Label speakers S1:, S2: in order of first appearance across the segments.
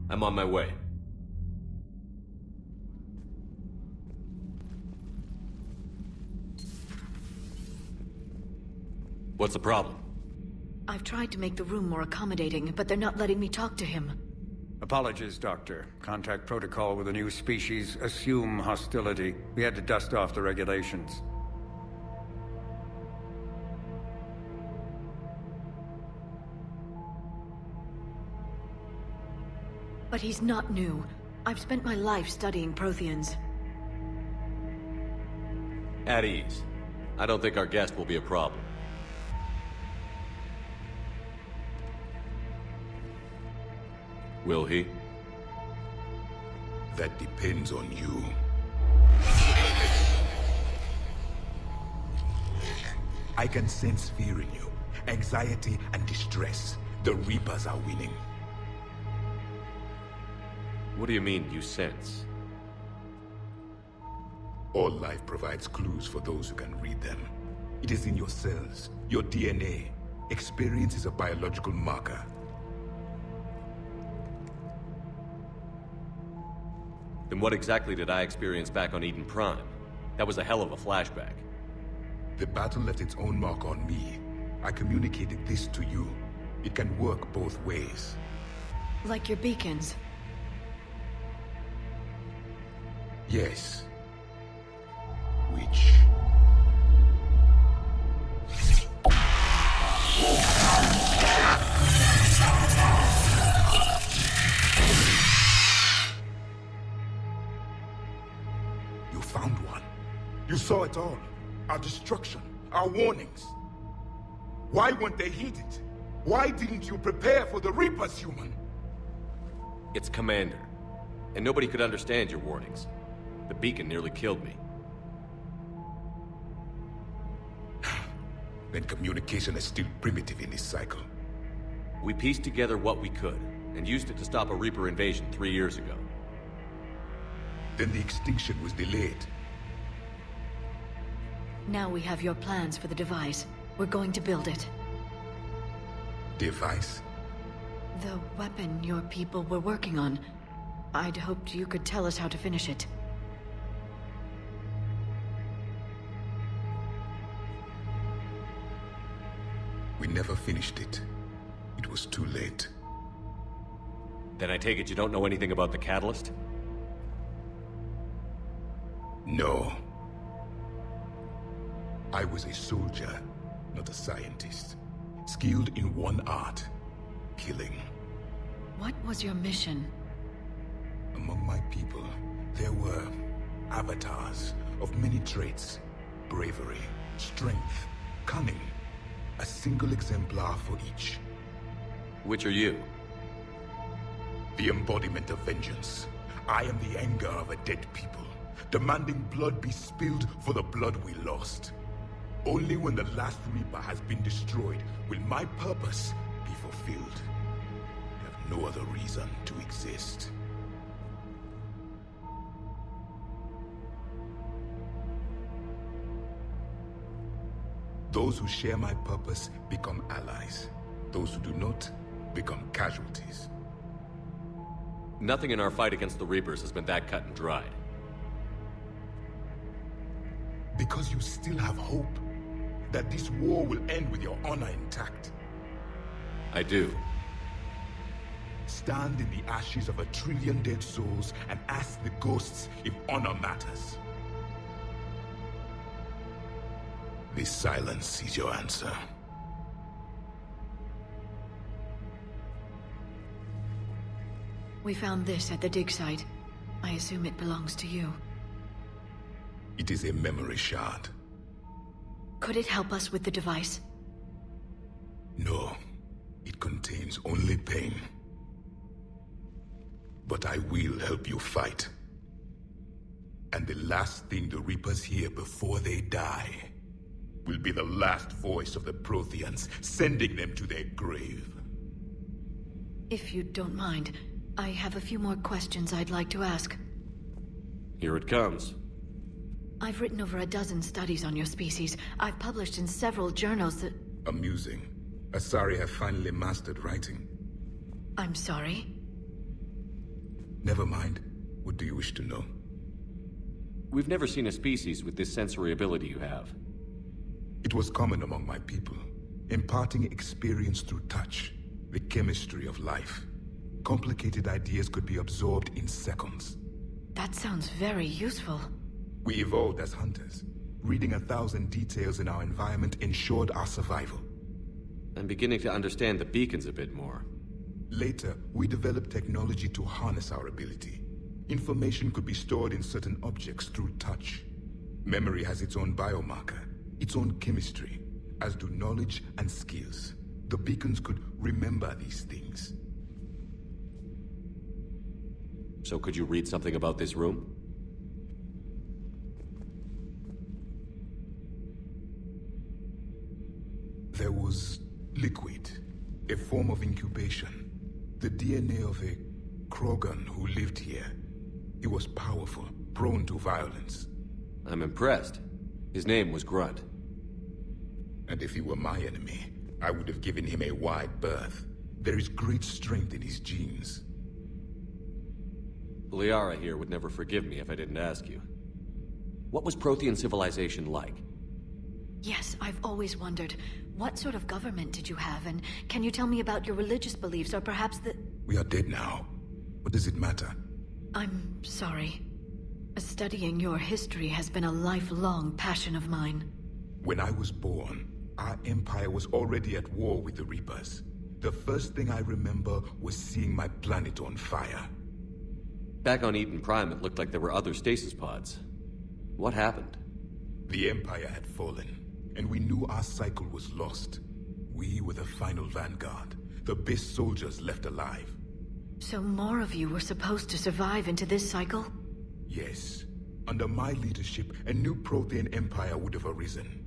S1: I'm on my way. What's the problem?
S2: I've tried to make the room more accommodating, but they're not letting me talk to him.
S3: Apologies, Doctor. Contact protocol with a new species. Assume hostility. We had to dust off the regulations.
S2: But he's not new. I've spent my life studying Protheans.
S1: At ease. I don't think our guest will be a problem. Will he?
S4: That depends on you. I can sense fear in you, anxiety and distress. The Reapers are winning.
S1: What do you mean, you sense?
S4: All life provides clues for those who can read them. It is in your cells, your DNA. Experience is a biological marker.
S1: Then what exactly did I experience back on Eden Prime? That was a hell of a flashback.
S4: The battle left its own mark on me. I communicated this to you. It can work both ways.
S2: Like your beacons.
S4: Yes. Which... You found one. You saw it all. Our destruction, our warnings. Why weren't they heeded? Why didn't you prepare for the Reapers, human?
S1: It's Commander. And nobody could understand your warnings. The beacon nearly killed me.
S4: Then communication is still primitive in this cycle.
S1: We pieced together what we could, and used it to stop a Reaper invasion 3 years ago.
S4: Then the extinction was delayed.
S2: Now we have your plans for the device. We're going to build it.
S4: Device?
S2: The weapon your people were working on. I'd hoped you could tell us how to finish it.
S4: We never finished it. It was too late.
S1: Then I take it you don't know anything about the catalyst?
S4: No. I was a soldier, not a scientist. Skilled in one art, killing.
S2: What was your mission?
S4: Among my people, there were avatars of many traits. Bravery, strength, cunning. A single exemplar for each.
S1: Which are you?
S4: The embodiment of vengeance. I am the anger of a dead people, demanding blood be spilled for the blood we lost. Only when the last Reaper has been destroyed will my purpose be fulfilled. I have no other reason to exist. Those who share my purpose become allies. Those who do not become casualties.
S1: Nothing in our fight against the Reapers has been that cut and dried.
S4: Because you still have hope that this war will end with your honor intact.
S1: I do.
S4: Stand in the ashes of 1 trillion dead souls and ask the ghosts if honor matters. This silence is your answer.
S2: We found this at the dig site. I assume it belongs to you.
S4: It is a memory shard.
S2: Could it help us with the device?
S4: No, it contains only pain. But I will help you fight. And the last thing the Reapers hear before they die will be the last voice of the Protheans, sending them to their grave.
S2: If you don't mind, I have a few more questions I'd like to ask.
S1: Here it comes.
S2: I've written over a dozen studies on your species. I've published in several journals that...
S4: Amusing. Asari have finally mastered writing.
S2: I'm sorry?
S4: Never mind. What do you wish to know?
S1: We've never seen a species with this sensory ability you have.
S4: It was common among my people, imparting experience through touch, the chemistry of life. Complicated ideas could be absorbed in seconds.
S2: That sounds very useful.
S4: We evolved as hunters. Reading 1,000 details in our environment ensured our survival.
S1: I'm beginning to understand the beacons a bit more.
S4: Later, we developed technology to harness our ability. Information could be stored in certain objects through touch. Memory has its own biomarker, its own chemistry, as do knowledge and skills. The beacons could remember these things.
S1: So could you read something about this room?
S4: There was liquid, a form of incubation. The DNA of a Krogan who lived here. He was powerful, prone to violence.
S1: I'm impressed. His name was Grunt.
S4: And if he were my enemy, I would have given him a wide berth. There is great strength in his genes.
S1: Liara here would never forgive me if I didn't ask you. What was Prothean civilization like?
S2: Yes, I've always wondered, what sort of government did you have, and can you tell me about your religious beliefs, or perhaps the...
S4: We are dead now. What does it matter?
S2: I'm sorry. Studying your history has been a lifelong passion of mine.
S4: When I was born, our empire was already at war with the Reapers. The first thing I remember was seeing my planet on fire.
S1: Back on Eden Prime, it looked like there were other stasis pods. What happened?
S4: The Empire had fallen, and we knew our cycle was lost. We were the final vanguard, the best soldiers left alive.
S2: So more of you were supposed to survive into this cycle?
S4: Yes. Under my leadership, a new Prothean empire would have arisen.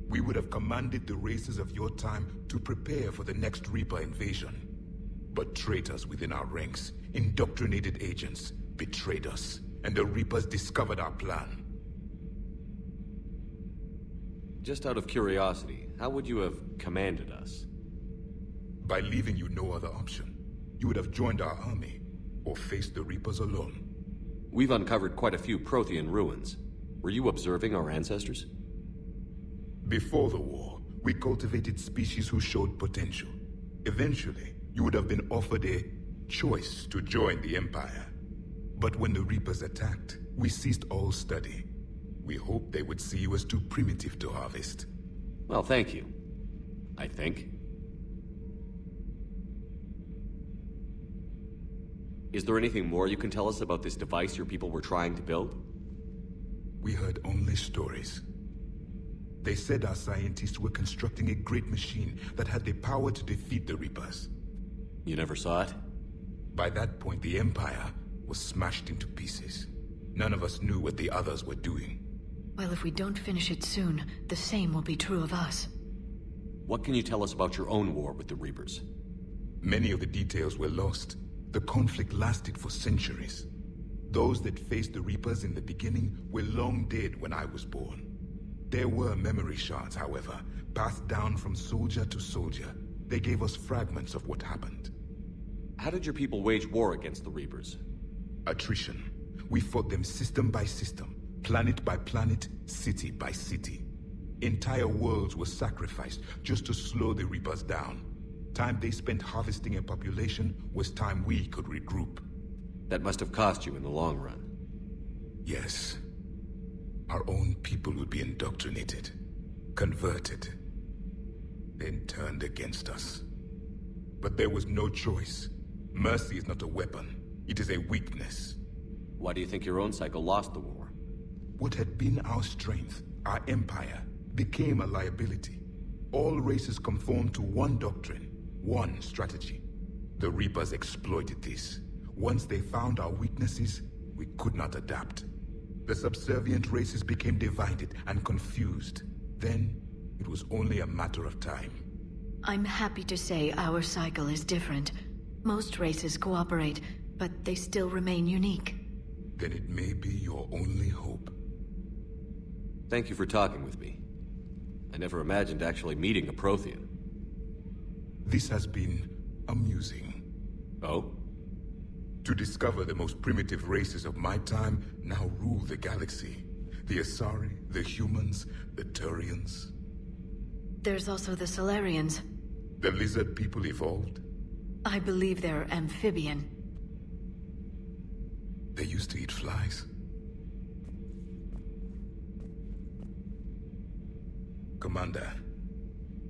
S4: We would have commanded the races of your time to prepare for the next Reaper invasion. But traitors within our ranks, indoctrinated agents, betrayed us, and the Reapers discovered our plan.
S1: Just out of curiosity, how would you have commanded us?
S4: By leaving you no other option. You would have joined our army, or faced the Reapers alone.
S1: We've uncovered quite a few Prothean ruins. Were you observing our ancestors?
S4: Before the war, we cultivated species who showed potential. Eventually, you would have been offered a choice to join the Empire. But when the Reapers attacked, we ceased all study. We hoped they would see you as too primitive to harvest.
S1: Well, thank you. I think. Is there anything more you can tell us about this device your people were trying to build?
S4: We heard only stories. They said our scientists were constructing a great machine that had the power to defeat the Reapers.
S1: You never saw it?
S4: By that point, the Empire was smashed into pieces. None of us knew what the others were doing.
S2: Well, if we don't finish it soon, the same will be true of us.
S1: What can you tell us about your own war with the Reapers?
S4: Many of the details were lost. The conflict lasted for centuries. Those that faced the Reapers in the beginning were long dead when I was born. There were memory shards, however, passed down from soldier to soldier. They gave us fragments of what happened.
S1: How did your people wage war against the Reapers?
S4: Attrition. We fought them system by system, planet by planet, city by city. Entire worlds were sacrificed just to slow the Reapers down. Time they spent harvesting a population was time we could regroup.
S1: That must have cost you in the long run.
S4: Yes. Our own people would be indoctrinated, converted, then turned against us. But there was no choice. Mercy is not a weapon. It is a weakness.
S1: Why do you think your own cycle lost the war?
S4: What had been our strength, our empire, became a liability. All races conformed to one doctrine, one strategy. The Reapers exploited this. Once they found our weaknesses, we could not adapt. The subservient races became divided and confused. Then, it was only a matter of time.
S2: I'm happy to say our cycle is different. Most races cooperate, but they still remain unique.
S4: Then it may be your only hope.
S1: Thank you for talking with me. I never imagined actually meeting a Prothean.
S4: This has been amusing.
S1: Oh?
S4: To discover the most primitive races of my time now rule the galaxy. The Asari, the humans, the Turians.
S2: There's also the Solarians.
S4: The lizard people evolved?
S2: I believe they're amphibian.
S4: They used to eat flies. Commander,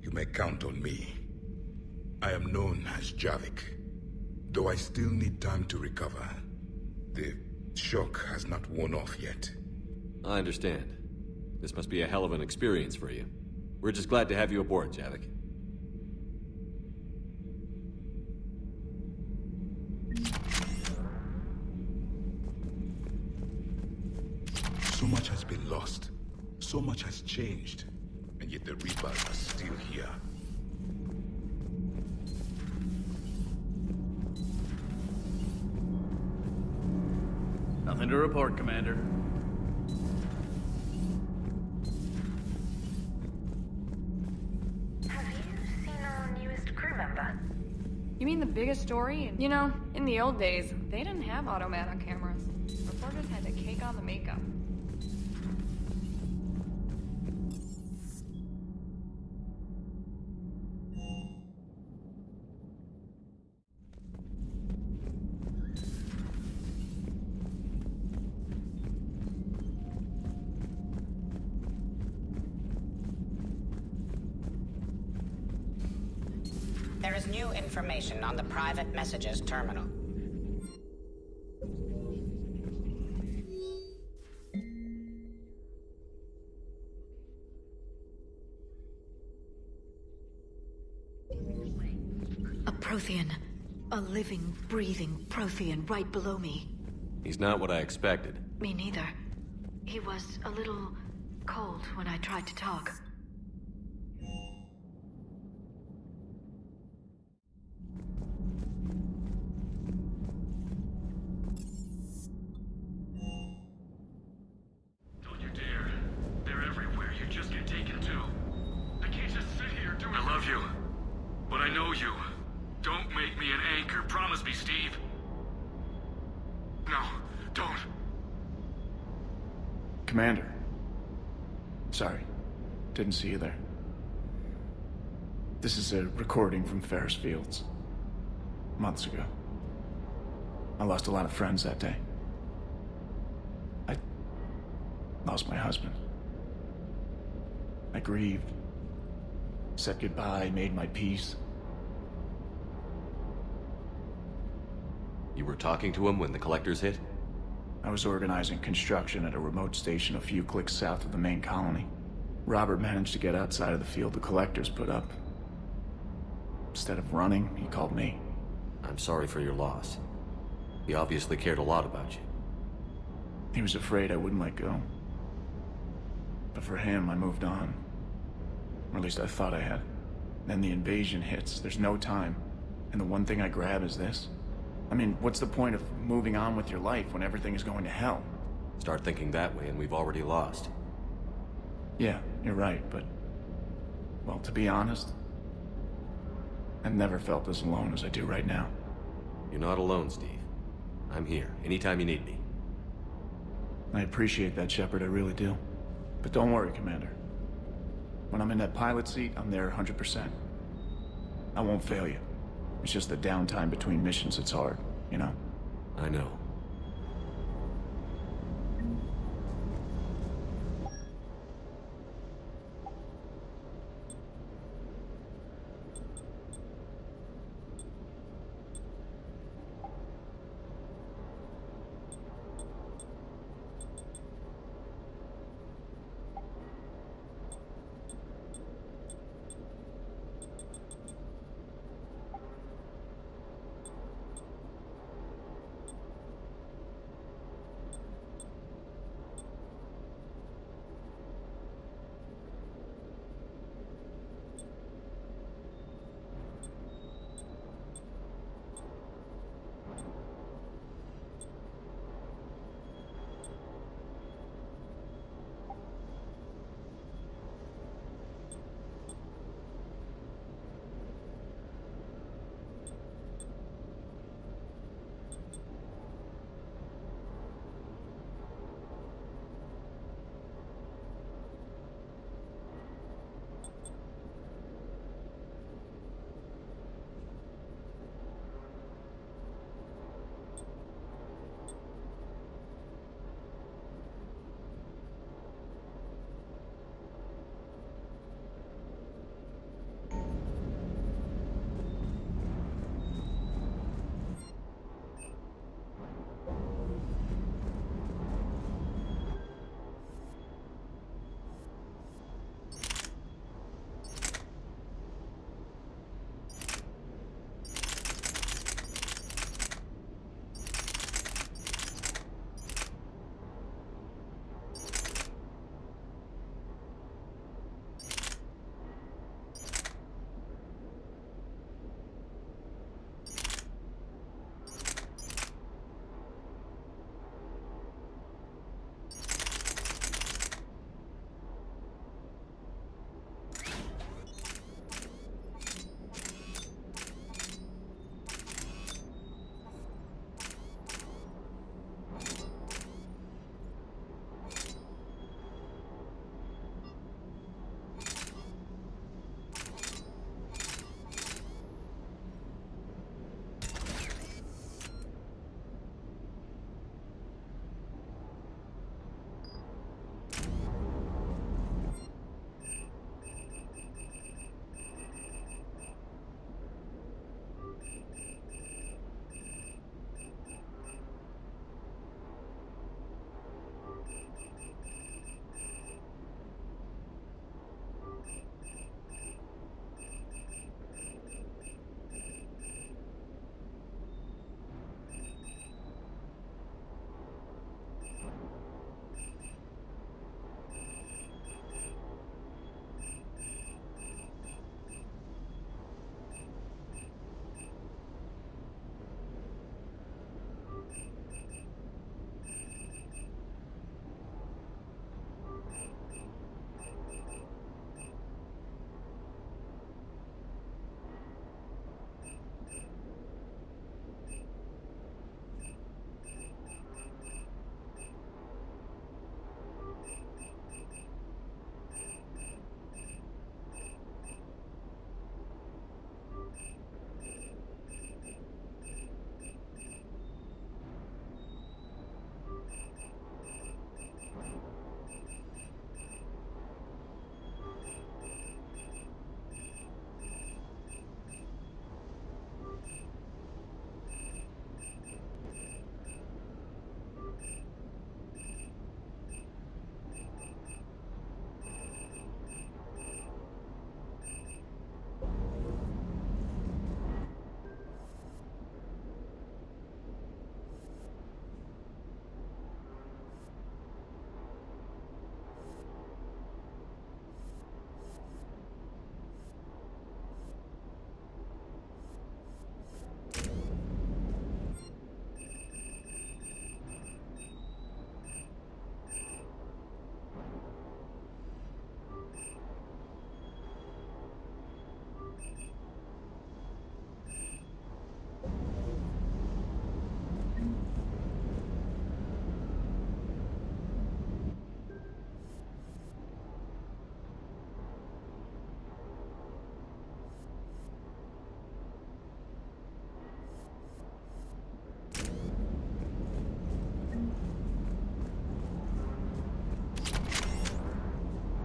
S4: you may count on me. I am known as Javik, though I still need time to recover. The shock has not worn off yet.
S1: I understand. This must be a hell of an experience for you. We're just glad to have you aboard, Javik.
S4: So much has been lost. So much has changed. And yet the Reapers are still here.
S5: Nothing to report, Commander.
S6: Have you seen our newest crew member?
S7: You mean the biggest story? You know, in the old days, they didn't have automatic cameras. Reporters had to cake on the makeup.
S8: There is new information on the private messages terminal.
S2: A Prothean. A living, breathing Prothean right below me.
S1: He's not what I expected.
S2: Me neither. He was a little cold when I tried to talk.
S9: Don't you dare. They're everywhere. You just get taken too. I can't just sit here doing... I love you. But I know you. Don't make me an anchor. Promise me, Steve. No, don't.
S5: Commander. Sorry. Didn't see you there. This is a recording from Ferris Fields. Months ago. I lost a lot of friends that day. I lost my husband. I grieved. Said goodbye, made my peace.
S1: You were talking to him when the collectors hit?
S5: I was organizing construction at a remote station a few clicks south of the main colony. Robert managed to get outside of the field the collectors put up. Instead of running, he called me.
S1: I'm sorry for your loss. He obviously cared a lot about you.
S5: He was afraid I wouldn't let go. But for him, I moved on. Or at least I thought I had. Then the invasion hits, there's no time. And the one thing I grab is this. I mean, what's the point of moving on with your life when everything is going to hell?
S1: Start thinking that way and we've already lost.
S5: Yeah, you're right, but... well, to be honest, I've never felt as alone as I do right now.
S1: You're not alone, Steve. I'm here, anytime you need me.
S5: I appreciate that, Shepard, I really do. But don't worry, Commander. When I'm in that pilot seat, I'm there 100%. I won't fail you. It's just the downtime between missions that's hard, you know?
S1: I know.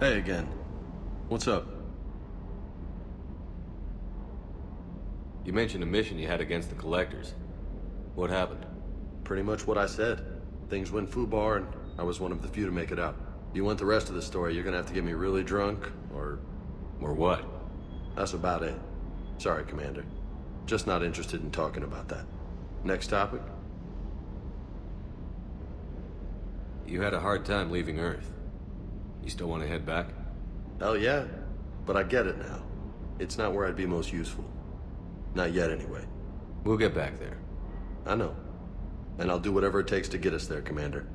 S10: Hey again. What's up?
S1: You mentioned a mission you had against the Collectors. What happened?
S10: Pretty much what I said. Things went foobar, and I was one of the few to make it out. If you want the rest of the story, you're gonna have to get me really drunk, or...
S1: Or what?
S10: That's about it. Sorry, Commander. Just not interested in talking about that. Next topic?
S1: You had a hard time leaving Earth. You still want to head back?
S10: Hell yeah. But I get it now. It's not where I'd be most useful. Not yet, anyway.
S1: We'll get back there.
S10: I know. And I'll do whatever it takes to get us there, Commander.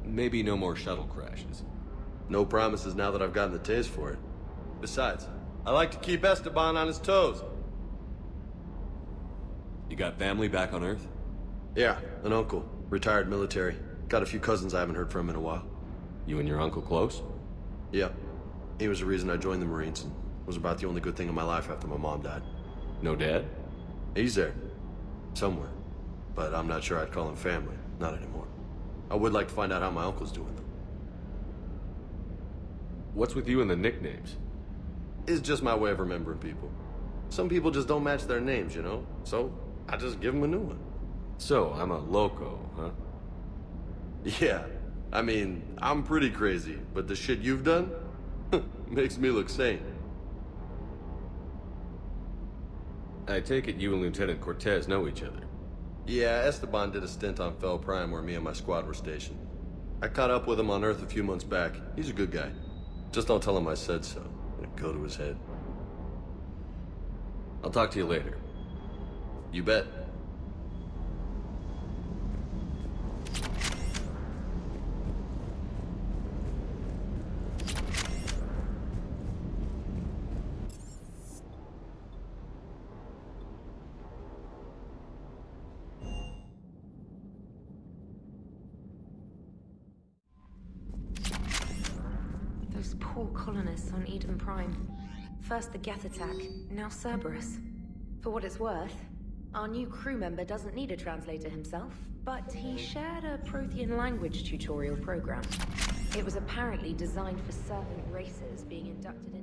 S1: Maybe no more shuttle crashes.
S10: No promises now that I've gotten the taste for it. Besides, I like to keep Esteban on his toes.
S1: You got family back on Earth?
S10: Yeah, an uncle. Retired military. Got a few cousins I haven't heard from in a while.
S1: You and your uncle close?
S10: Yeah. He was the reason I joined the Marines and was about the only good thing in my life after my mom died.
S1: No dad?
S10: He's there. Somewhere. But I'm not sure I'd call him family. Not anymore. I would like to find out how my uncle's doing, though.
S1: What's with you and the nicknames?
S10: It's just my way of remembering people. Some people just don't match their names, you know? So, I just give them a new one.
S1: So, I'm a loco, huh?
S10: Yeah. I mean, I'm pretty crazy, but the shit you've done makes me look sane.
S1: I take it you and Lieutenant Cortez know each other.
S10: Yeah, Esteban did a stint on Fel Prime where me and my squad were stationed. I caught up with him on Earth a few months back. He's a good guy. Just don't tell him I said so. It'll go to his head.
S1: I'll talk to you later.
S10: You bet.
S6: Those poor colonists on Eden Prime. First the Geth attack, now Cerberus. For what it's worth, our new crew member doesn't need a translator himself, but he shared a Prothean language tutorial program. It was apparently designed for certain races being inducted in.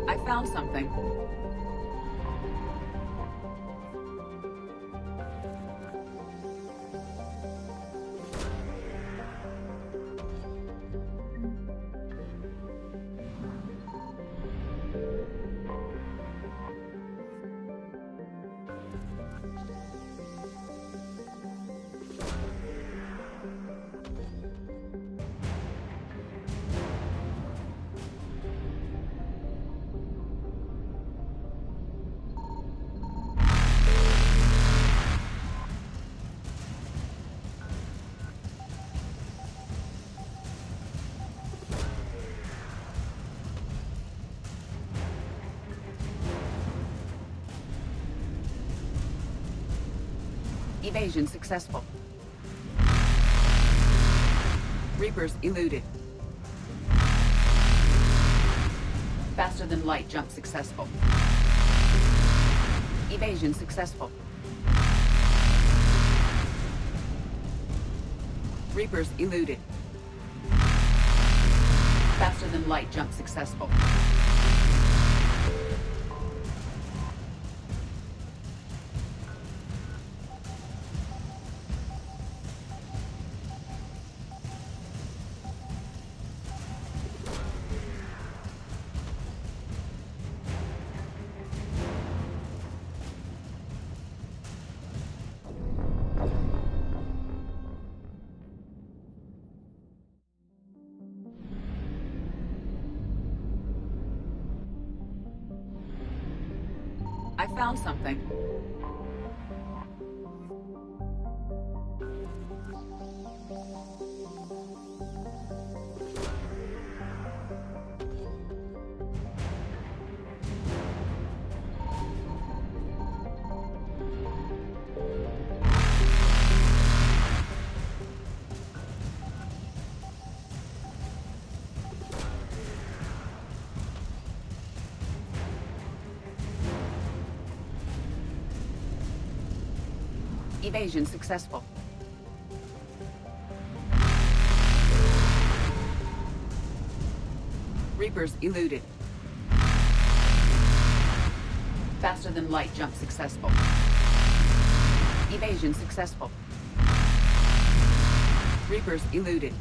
S11: I found something. Evasion successful. Reapers eluded. Faster than light jump successful. Evasion successful. Reapers eluded. Faster than light jump successful. I found something. Evasion successful. Reapers eluded. Faster than light jump successful. Evasion successful. Reapers eluded.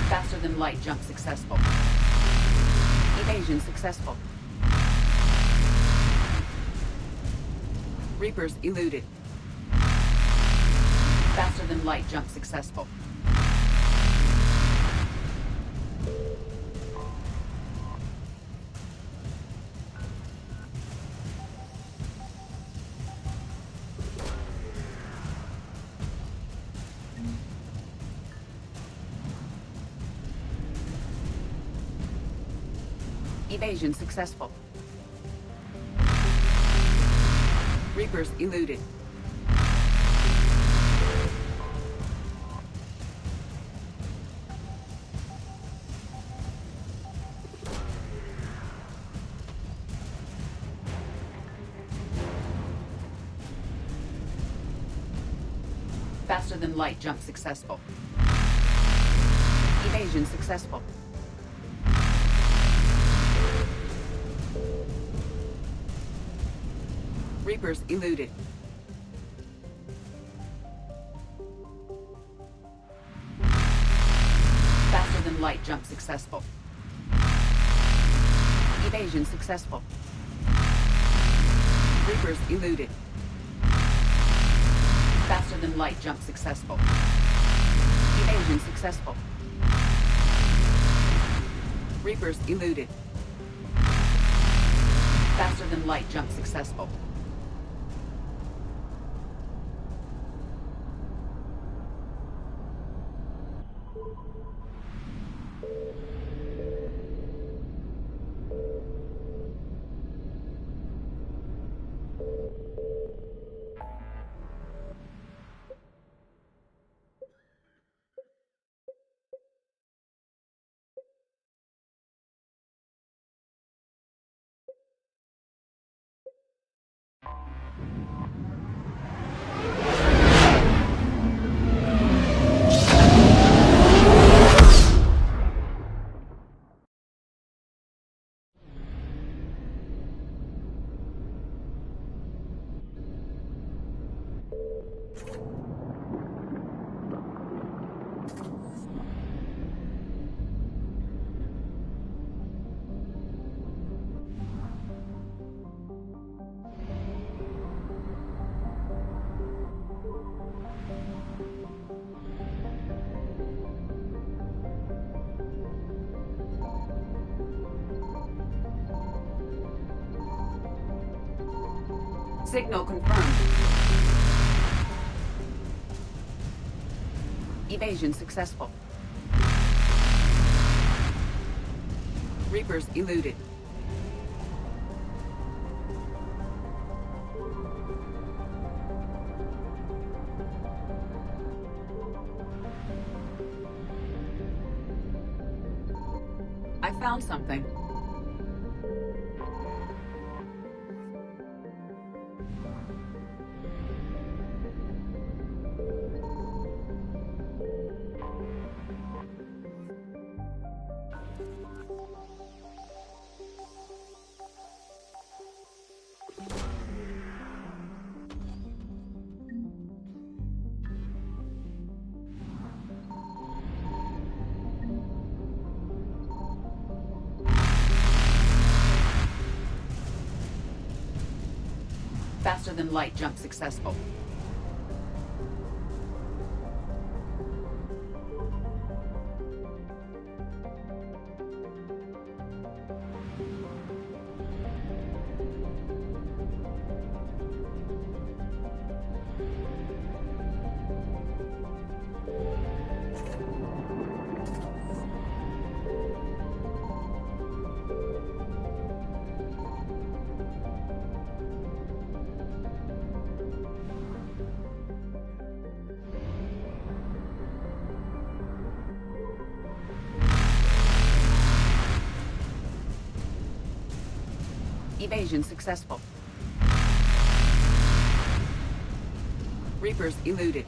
S11: Faster than light jump successful. Evasion successful. Reapers eluded. Faster than light jump successful. Evasion successful. Reapers eluded. Faster than light jump successful. Evasion successful. Reapers eluded. Faster than light jump successful. Evasion successful. Reapers eluded. Faster than light jump successful. Evasion successful. Reapers eluded. Faster than light jump successful. Signal confirmed. Evasion successful. Reapers eluded. I found something. Faster than light jump successful. Evasion successful. Reapers eluded.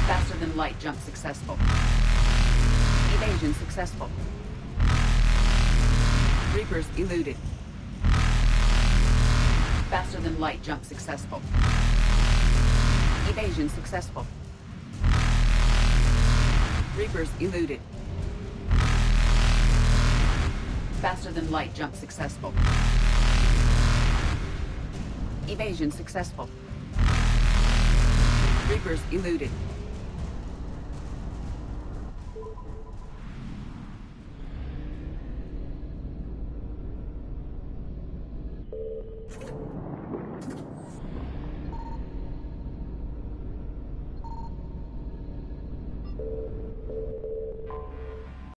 S11: Faster than light jump successful. Evasion successful. Reapers eluded. Faster than light jump successful. Evasion successful. Reapers eluded. Faster than light jump successful. Evasion successful. Reapers eluded.